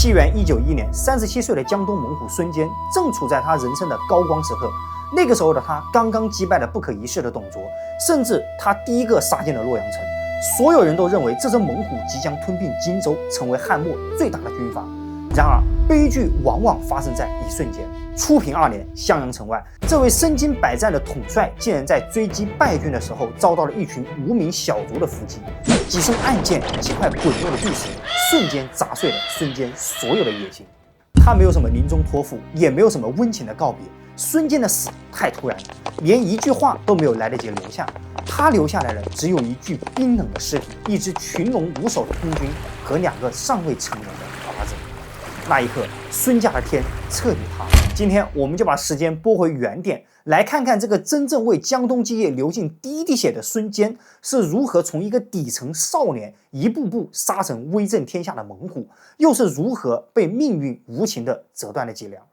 西元191年，37岁的江东猛虎孙坚正处在他人生的高光时刻。那个时候的他刚刚击败了不可一世的董卓，甚至他第一个杀进了洛阳城。所有人都认为这只猛虎即将吞并荆州，成为汉末最大的军阀。然而，悲剧往往发生在一瞬间。初平2年，襄阳城外，这位身经百战的统帅竟然在追击败军的时候，遭到了一群无名小卒的伏击。几声暗箭，几块滚落的巨石，瞬间砸碎了孙坚所有的野心。他没有什么临终托付，也没有什么温情的告别。孙坚的死太突然，连一句话都没有来得及留下。他留下来的只有一具冰冷的尸体，一支群龙无首的空军和2个尚未成年的儿子。那一刻，孙家的天彻底塌了。今天我们就把时间拨回原点，来看看这个真正为江东基业流尽第一滴血的孙坚是如何从一个底层少年一步步杀成威震天下的猛虎，又是如何被命运无情地折断了脊梁。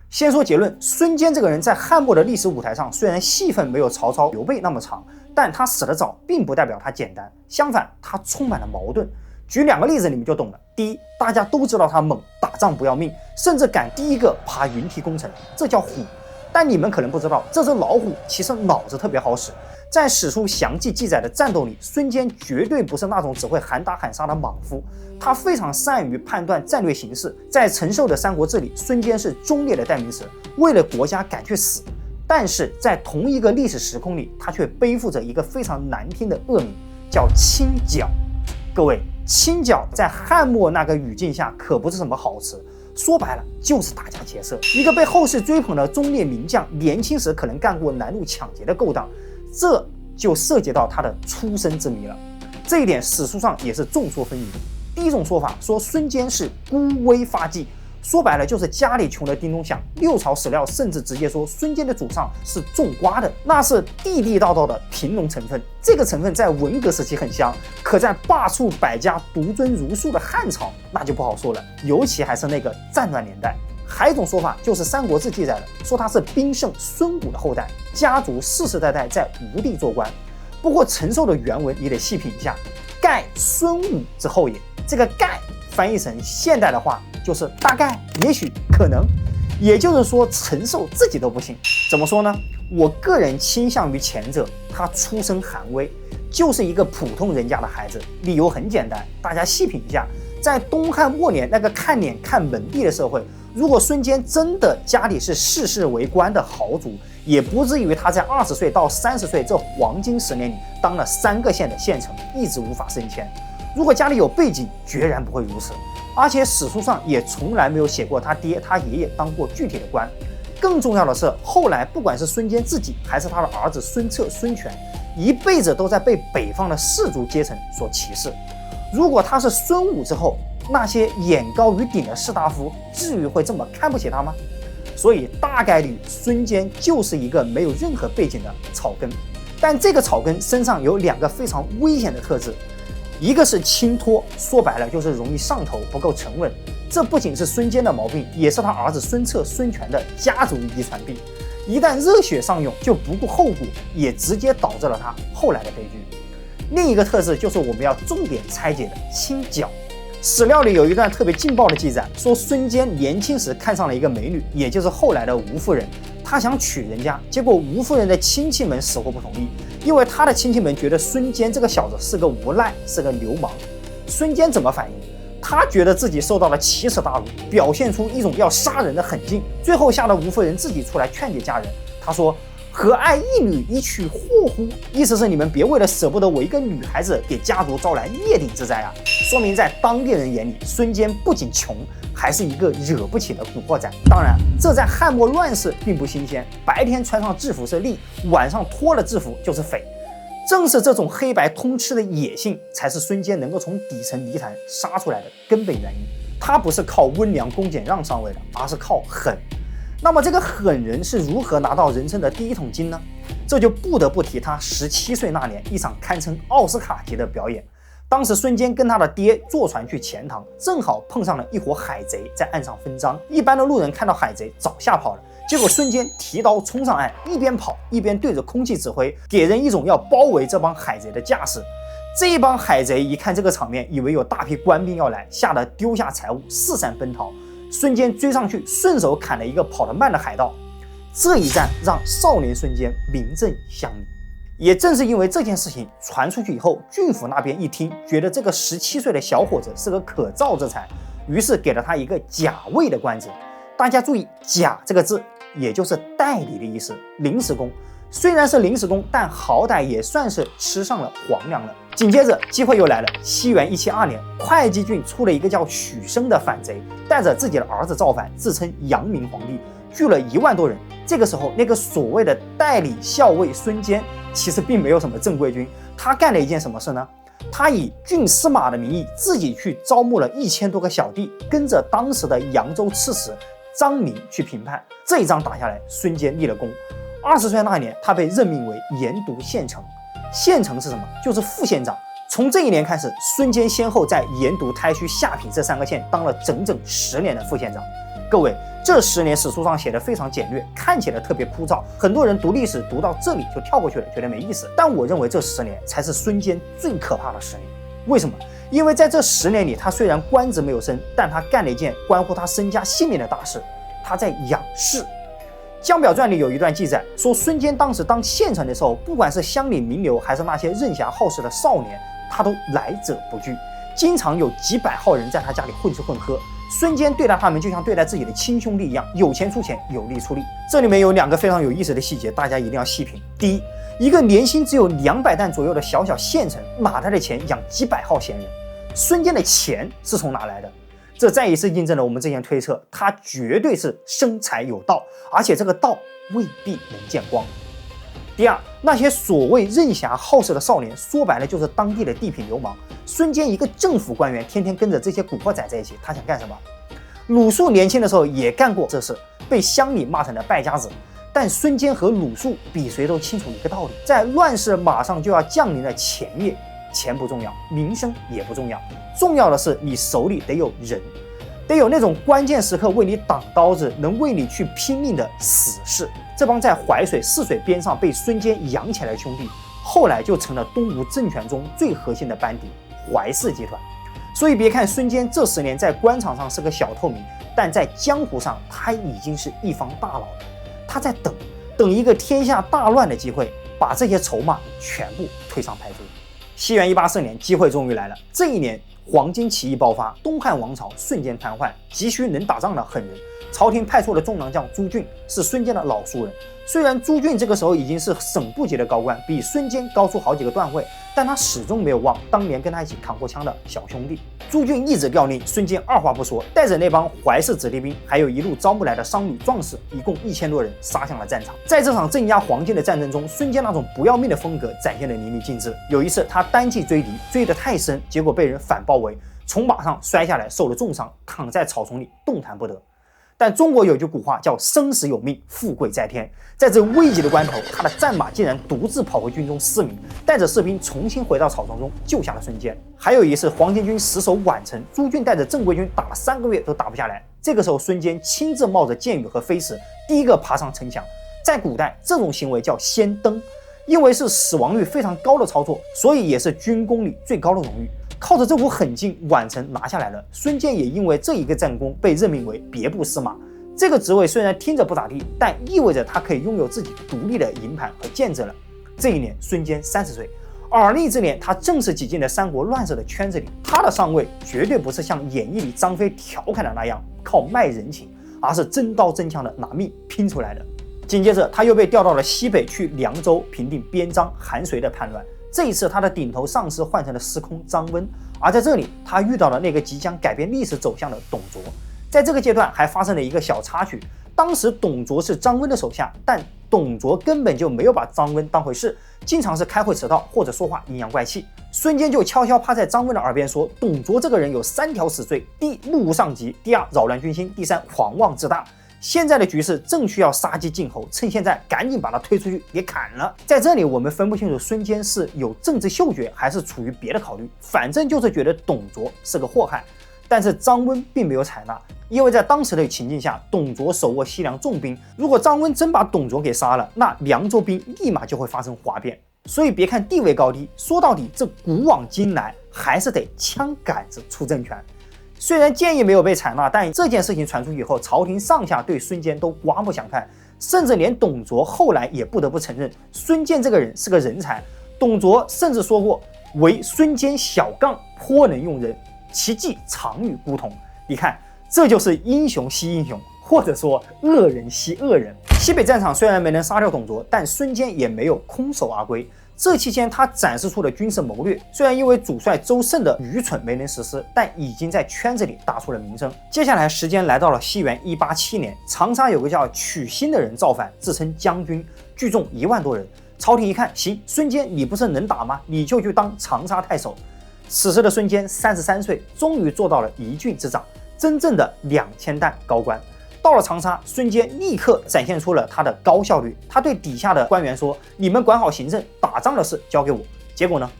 先说结论，孙坚这个人在汉末的历史舞台上，虽然戏份没有曹操、刘备那么长，但他死得早，并不代表他简单，相反，他充满了矛盾。举2个例子，你们就懂了。第一，大家都知道他猛，打仗不要命，甚至敢第一个爬云梯攻城，这叫虎。但你们可能不知道，这只老虎其实脑子特别好使。在史书详细记载的战斗里，孙坚绝对不是那种只会喊打喊杀的莽夫，他非常善于判断战略形势。在陈寿的《三国志》里，孙坚是忠烈的代名词，为了国家敢去死。但是在同一个历史时空里，他却背负着一个非常难听的恶名，叫清剿。各位，清剿在汉末那个语境下可不是什么好词，说白了就是打家劫舍。一个被后世追捧的忠烈名将，年轻时可能干过拦路抢劫的勾当，这就涉及到他的出身之谜了。这一点史书上也是众说纷纭。第一种说法说孙坚是孤危发迹，说白了就是家里穷得叮咚响。六朝史料甚至直接说孙坚的祖上是种瓜的，那是地地道道的贫农成分。这个成分在文革时期很香，可在罢黜百家、独尊儒术的汉朝那就不好说了，尤其还是那个战乱年代。还有一种说法就是《三国志》记载了，说他是兵圣孙武的后代，家族世世代代在吴地做官。不过陈寿的原文你得细品一下，盖孙武之后也。这个盖翻译成现代的话就是大概、也许、可能，也就是说陈寿自己都不信。怎么说呢？我个人倾向于前者，他出身寒微，就是一个普通人家的孩子。理由很简单，大家细品一下，在东汉末年那个看脸看门第的社会，如果孙坚真的家里是世世为官的豪族，也不至于他在20岁到30岁这黄金10年里当了3个县的县城，一直无法升迁。如果家里有背景，决然不会如此。而且史书上也从来没有写过他爹他爷爷当过具体的官。更重要的是，后来不管是孙坚自己还是他的儿子孙策、孙权，一辈子都在被北方的士族阶层所歧视。如果他是孙武之后，那些眼高于顶的士大夫至于会这么看不起他吗？所以大概率孙坚就是一个没有任何背景的草根。但这个草根身上有2个非常危险的特质，一个是轻脱，说白了就是容易上头，不够沉稳。这不仅是孙坚的毛病，也是他儿子孙策、孙权的家族遗传病。一旦热血上涌，就不顾后果，也直接导致了他后来的悲剧。另一个特质就是我们要重点拆解的清剿。史料里有一段特别劲爆的记载，说孙坚年轻时看上了一个美女，也就是后来的吴夫人。他想娶人家，结果吴夫人的亲戚们死活不同意，因为他的亲戚们觉得孙坚这个小子是个无赖，是个流氓。孙坚怎么反应？他觉得自己受到了奇耻大辱，表现出一种要杀人的狠劲，最后吓得吴夫人自己出来劝解家人。他说：“何爱一女以取祸乎？”意思是你们别为了舍不得我一个女孩子，给家族招来灭顶之灾啊！说明在当地人眼里，孙坚不仅穷，还是一个惹不起的古惑仔。当然，这在汉末乱世并不新鲜，白天穿上制服是吏，晚上脱了制服就是匪。正是这种黑白通吃的野性，才是孙坚能够从底层泥潭杀出来的根本原因。他不是靠温良恭俭让上位的，而是靠狠。那么这个狠人是如何拿到人生的第一桶金呢？这就不得不提他17岁那年一场堪称奥斯卡级的表演。当时孙坚跟他的爹坐船去钱塘，正好碰上了一伙海贼在岸上分赃。一般的路人看到海贼早吓跑了，结果孙坚提刀冲上岸，一边跑一边对着空气指挥，给人一种要包围这帮海贼的架势。这帮海贼一看这个场面，以为有大批官兵要来，吓得丢下财物四散奔逃。孙坚追上去，顺手砍了一个跑得慢的海盗。这一战让少年孙坚名震乡里。也正是因为这件事情传出去以后，郡府那边一听，觉得这个17岁的小伙子是个可造之材，于是给了他一个甲尉的官职。大家注意，甲这个字也就是代理的意思，临时工。虽然是临时工，但好歹也算是吃上了皇粮了。紧接着机会又来了，西元172年，会稽郡出了一个叫许生的反贼，带着自己的儿子造反，自称阳明皇帝，聚了1万多人。这个时候，那个所谓的代理校尉孙坚，其实并没有什么正规军，他干了一件什么事呢？他以郡司马的名义，自己去招募了1000多个小弟，跟着当时的扬州刺史张明去平叛。这一仗打下来，孙坚立了功。20岁那年，他被任命为盐都县丞。县丞是什么？就是副县长。从这一年开始，孙坚先后在盐都、太虚、下邳这3个县当了整整10年的副县长。各位，这10年史书上写的非常简略，看起来特别枯燥，很多人读历史读到这里就跳过去了，觉得没意思。但我认为这10年才是孙坚最可怕的10年。为什么？因为在这10年里，他虽然官职没有升，但他干了一件关乎他身家性命的大事，他在养士。江表传里有一段记载，说孙坚当时当县丞的时候，不管是乡里名流还是那些任侠好事的少年，他都来者不拒，经常有几百号人在他家里混吃混喝。孙坚对待他们就像对待自己的亲兄弟一样，有钱出钱，有力出力。这里面有2个非常有意思的细节，大家一定要细品。第一，一个年薪只有200担左右的小小县丞，哪来的钱养几百号闲人？孙坚的钱是从哪来的？这再一次印证了我们之前推测，他绝对是生财有道，而且这个道未必能见光。第二，那些所谓任侠好事的少年，说白了就是当地的地痞流氓。孙坚一个政府官员，天天跟着这些古惑仔在一起，他想干什么？鲁肃年轻的时候也干过这事，被乡里骂成了败家子。但孙坚和鲁肃比谁都清楚一个道理，在乱世马上就要降临的前夜，钱不重要，名声也不重要，重要的是你手里得有人，得有那种关键时刻为你挡刀子，能为你去拼命的死士。这帮在淮水泗水边上被孙坚养起来的兄弟，后来就成了东吴政权中最核心的班底——淮氏集团。所以别看孙坚这10年在官场上是个小透明，但在江湖上他已经是一方大佬了。他在等一个天下大乱的机会，把这些筹码全部推上牌桌。西元184年，机会终于来了。这一年，黄巾起义爆发，东汉王朝瞬间瘫痪，急需能打仗的狠人。朝廷派出了中郎将朱俊，是孙坚的老熟人。虽然朱俊这个时候已经是省部级的高官，比孙坚高出好几个段位，但他始终没有忘当年跟他一起扛过枪的小兄弟。朱俊一纸调令，孙坚二话不说，带着那帮淮氏子弟兵，还有一路招募来的商旅壮士，一共1000多人，杀向了战场。在这场镇压黄巾的战争中，孙坚那种不要命的风格展现得淋漓尽致。有一次，他单骑追敌，追得太深，结果被人反包围，从马上摔下来，受了重伤，躺在草丛里动弹不得。但中国有句古话叫生死有命，富贵在天。在这危急的关头，他的战马竟然独自跑回军中嘶鸣，带着士兵重新回到草丛中，救下了孙坚。还有一次，黄巾军死守宛城，朱俊带着正规军打了3个月都打不下来。这个时候，孙坚亲自冒着箭雨和飞石，第一个爬上城墙。在古代，这种行为叫先登，因为是死亡率非常高的操作，所以也是军功里最高的荣誉。靠着这股狠劲，宛城拿下来了。孙坚也因为这一个战功被任命为别部司马。这个职位虽然听着不咋地，但意味着他可以拥有自己独立的营盘和建制了。这一年，孙坚30岁，而立之年，他正式挤进了三国乱世的圈子里。他的上位绝对不是像演义里张飞调侃的那样靠卖人情，而是真刀真枪的拿命拼出来的。紧接着，他又被调到了西北，去凉州平定边章、韩遂的叛乱。这一次，他的顶头上司换成了司空张温，而在这里，他遇到了那个即将改变历史走向的董卓。在这个阶段，还发生了一个小插曲。当时董卓是张温的手下，但董卓根本就没有把张温当回事，经常是开会迟到或者说话阴阳怪气。孙坚就悄悄趴在张温的耳边说，董卓这个人有3条死罪：第一，目无上级；第二，扰乱军心；第三，狂妄自大。现在的局势正需要杀鸡儆猴，趁现在赶紧把他推出去，别砍了。在这里，我们分不清楚孙坚是有政治嗅觉，还是出于别的考虑，反正就是觉得董卓是个祸害。但是张温并没有采纳，因为在当时的情境下，董卓手握西凉重兵，如果张温真把董卓给杀了，那凉州兵立马就会发生哗变。所以别看地位高低，说到底这古往今来还是得枪杆子出政权。虽然建议没有被采纳，但这件事情传出以后，朝廷上下对孙坚都刮目相看，甚至连董卓后来也不得不承认孙坚这个人是个人才。董卓甚至说过，唯孙坚小刚，颇能用人，其计常与孤同。你看，这就是英雄惜英雄，或者说恶人惜恶人。西北战场虽然没能杀掉董卓，但孙坚也没有空手而归。这期间，他展示出的军事谋略，虽然因为主帅周慎的愚蠢没能实施，但已经在圈子里打出了名声。接下来时间来到了西元187年，长沙有个叫曲新的人造反，自称将军，聚众1万多人。朝廷一看，行，孙坚你不是能打吗？你就去当长沙太守。此时的孙坚33岁，终于做到了一郡之长，真正的2000担高官。到了长沙，孙坚立刻展现出了他的高效率。他对底下的官员说：“你们管好行政，打仗的事交给我。”结果呢，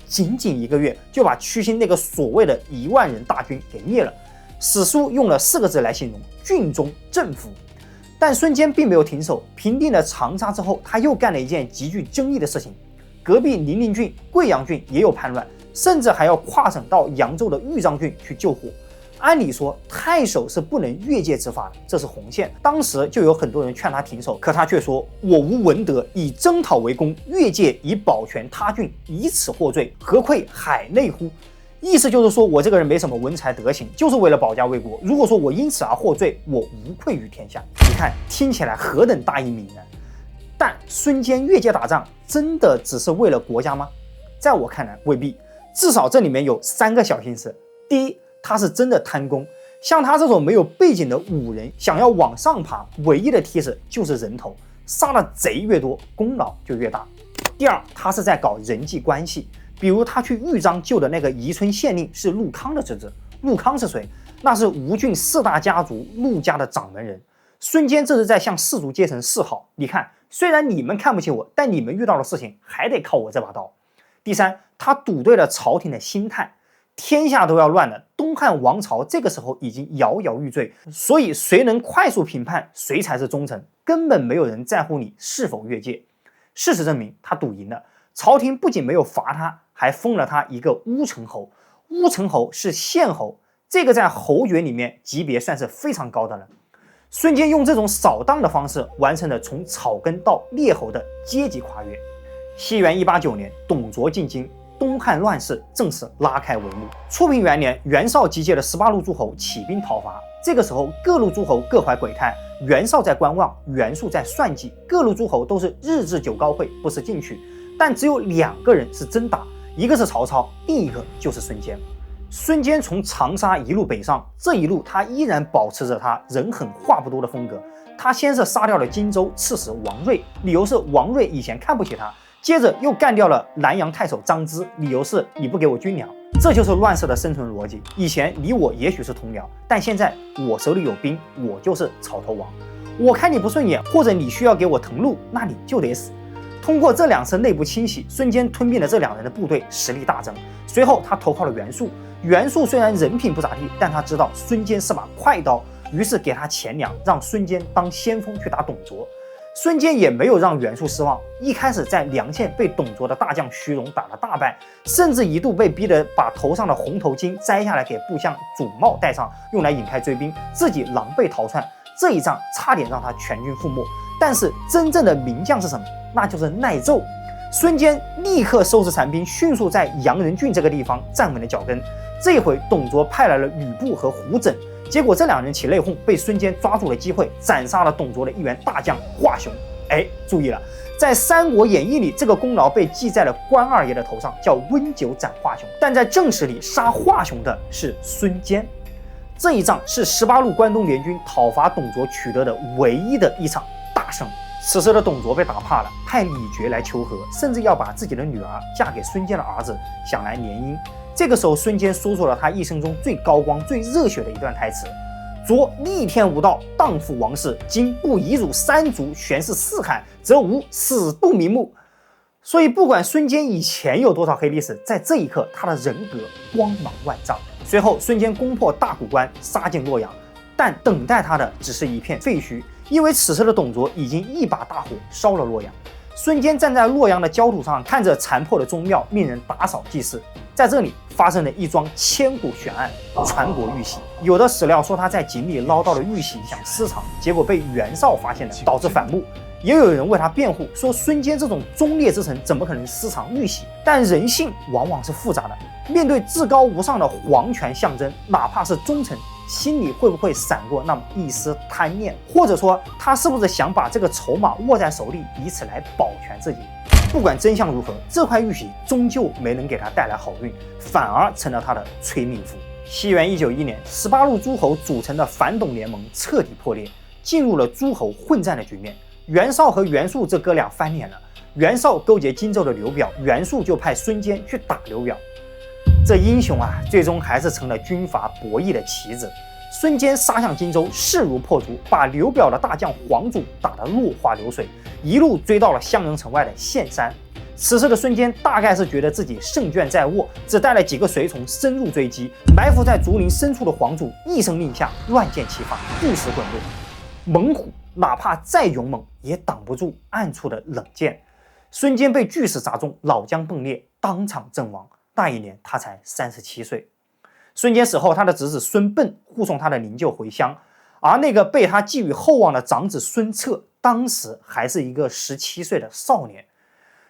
仅仅一个月，就把曲新那个所谓的1万人大军给灭了。史书用了4个字来形容：郡中政府。但孙坚并没有停手，平定了长沙之后，他又干了一件极具争议的事情。隔壁零陵郡、贵阳郡也有叛乱，甚至还要跨省到扬州的豫章郡去救火。按理说，太守是不能越界执法的，这是红线。当时就有很多人劝他停手，可他却说：“我无文德，以征讨为功，越界以保全他郡，以此获罪，何愧海内乎？”意思就是说我这个人没什么文才德行，就是为了保家卫国。如果说我因此而获罪，我无愧于天下。你看，听起来何等大义凛然。但孙坚越界打仗，真的只是为了国家吗？在我看来，未必。至少这里面有3个小心思。第一，他是真的贪功，像他这种没有背景的武人，想要往上爬，唯一的梯子就是人头，杀的贼越多，功劳就越大。第二，他是在搞人际关系，比如他去豫章救的那个宜春县令是陆康的侄子。陆康是谁？那是吴郡4大家族陆家的掌门人。孙坚这是在向士族阶层示好，你看，虽然你们看不起我，但你们遇到的事情还得靠我这把刀。第三，他赌对了朝廷的心态。天下都要乱了，东汉王朝这个时候已经摇摇欲坠，所以谁能快速评判谁才是忠臣，根本没有人在乎你是否越界。事实证明，他赌赢了，朝廷不仅没有罚他，还封了他一个乌程侯。乌程侯是县侯，这个在侯爵里面级别算是非常高的了。孙坚用这种扫荡的方式，完成了从草根到列侯的阶级跨越。西元189年，董卓进京，东汉乱世正式拉开帷幕。初平元年，袁绍集结了18路诸侯起兵讨伐。这个时候，各路诸侯各怀鬼胎，袁绍在观望，袁术在算计，各路诸侯都是日置酒高会，不思进取。但只有2个人是真打，一个是曹操，另一个就是孙坚。孙坚从长沙一路北上，这一路他依然保持着他人狠话不多的风格。他先是杀掉了荆州刺史王睿，理由是王睿以前看不起他。接着又干掉了南阳太守张芝，理由是你不给我军粮。这就是乱世的生存逻辑。以前你我也许是同僚，但现在我手里有兵，我就是草头王。我看你不顺眼，或者你需要给我腾路，那你就得死。通过这2次内部清洗，孙坚吞并了这2人的部队，实力大增。随后他投靠了袁术，袁术虽然人品不咋地，但他知道孙坚是把快刀，于是给他钱粮，让孙坚当先锋去打董卓。孙坚也没有让袁术失望，一开始在梁堑被董卓的大将徐荣打了大败，甚至一度被逼得把头上的红头巾摘下来给部将主帽戴上，用来引开追兵，自己狼狈逃窜。这一仗差点让他全军覆没。但是真正的名将是什么？那就是耐揍。孙坚立刻收拾残兵，迅速在阳人郡这个地方站稳了脚跟。这一回，董卓派来了吕布和胡轸。结果这2人起内讧，被孙坚抓住了机会，斩杀了董卓的一员大将华雄。注意了，在《三国演义》里，这个功劳被记在了关二爷的头上，叫温酒斩华雄。但在正史里，杀华雄的是孙坚。这一仗是18路关东联军讨伐董卓取得的唯一的一场大胜。此时的董卓被打怕了，派李傕来求和，甚至要把自己的女儿嫁给孙坚的儿子，想来联姻。这个时候，孙坚说出了他一生中最高光、最热血的一段台词：“卓逆天无道，荡覆王室，今不以辱三族，悬是四海，则吾死不瞑目。”所以，不管孙坚以前有多少黑历史，在这一刻，他的人格光芒万丈。随后，孙坚攻破大谷关，杀进洛阳，但等待他的只是一片废墟，因为此时的董卓已经一把大火烧了洛阳。孙坚站在洛阳的焦土上，看着残破的宗庙，命人打扫祭祀。在这里发生了一桩千古悬案——传国玉玺。有的史料说他在井里捞到了玉玺，想私藏，结果被袁绍发现了，导致反目。也有人为他辩护，说孙坚这种忠烈之臣怎么可能私藏玉玺？但人性往往是复杂的，面对至高无上的皇权象征，哪怕是忠臣，心里会不会闪过那么一丝贪念？或者说，他是不是想把这个筹码握在手里，以此来保全自己？不管真相如何，这块玉玺终究没能给他带来好运，反而成了他的催命符。西元191年，18路诸侯组成的反董联盟彻底破裂，进入了诸侯混战的局面。袁绍和袁术这哥俩翻脸了，袁绍勾结荆州的刘表，袁术就派孙坚去打刘表。这英雄啊，最终还是成了军阀博弈的棋子。孙坚杀向荆州，势如破竹，把刘表的大将黄祖打得落花流水，一路追到了襄阳城外的岘山。此时的孙坚大概是觉得自己胜券在握，只带了几个随从深入追击，埋伏在竹林深处的黄祖一声令下，乱箭齐发，不死滚落。猛虎哪怕再勇猛，也挡不住暗处的冷箭。孙坚被巨石砸中，脑浆迸裂，当场阵亡。那一年他才37岁。孙坚死后，他的侄子孙臏护送他的灵柩回乡，而那个被他寄予厚望的长子孙策，当时还是一个17岁的少年。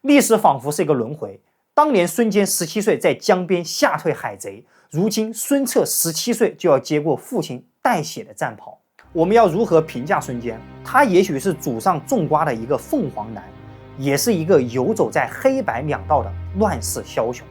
历史仿佛是一个轮回，当年孙坚17岁在江边吓退海贼，如今孙策17岁就要接过父亲带血的战袍。我们要如何评价孙坚？他也许是祖上种瓜的一个凤凰男，也是一个游走在黑白两道的乱世枭雄。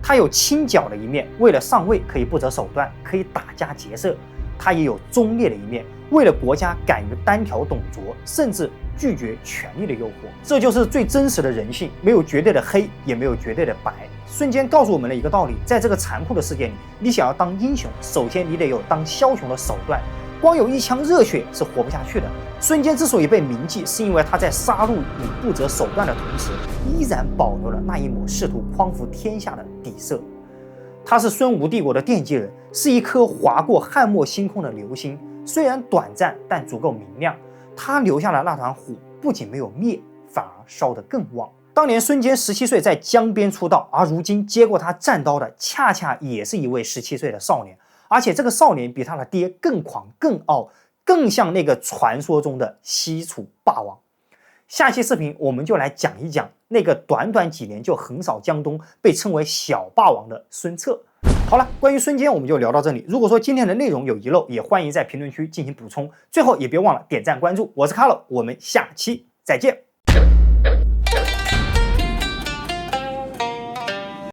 他有清剿的一面，为了上位可以不择手段，可以打家劫舍；他也有忠烈的一面，为了国家敢于单挑董卓，甚至拒绝权力的诱惑。这就是最真实的人性，没有绝对的黑，也没有绝对的白。孙坚告诉我们了一个道理：在这个残酷的世界里，你想要当英雄，首先你得有当枭雄的手段。光有一腔热血是活不下去的。孙坚之所以被铭记，是因为他在杀戮与不择手段的同时，依然保留了那一抹试图匡扶天下的底色。他是孙吴帝国的奠基人，是一颗划过汉末星空的流星，虽然短暂，但足够明亮。他留下的那团火不仅没有灭，反而烧得更旺。当年孙坚17岁在江边出道，而如今接过他战刀的，恰恰也是一位17岁的少年。而且这个少年比他的爹更狂、更傲，更像那个传说中的西楚霸王。下期视频我们就来讲一讲那个短短几年就横扫江东，被称为小霸王的孙策。好了，关于孙坚我们就聊到这里。如果说今天的内容有遗漏，也欢迎在评论区进行补充。最后也别忘了点赞关注，我是卡洛，我们下期再见。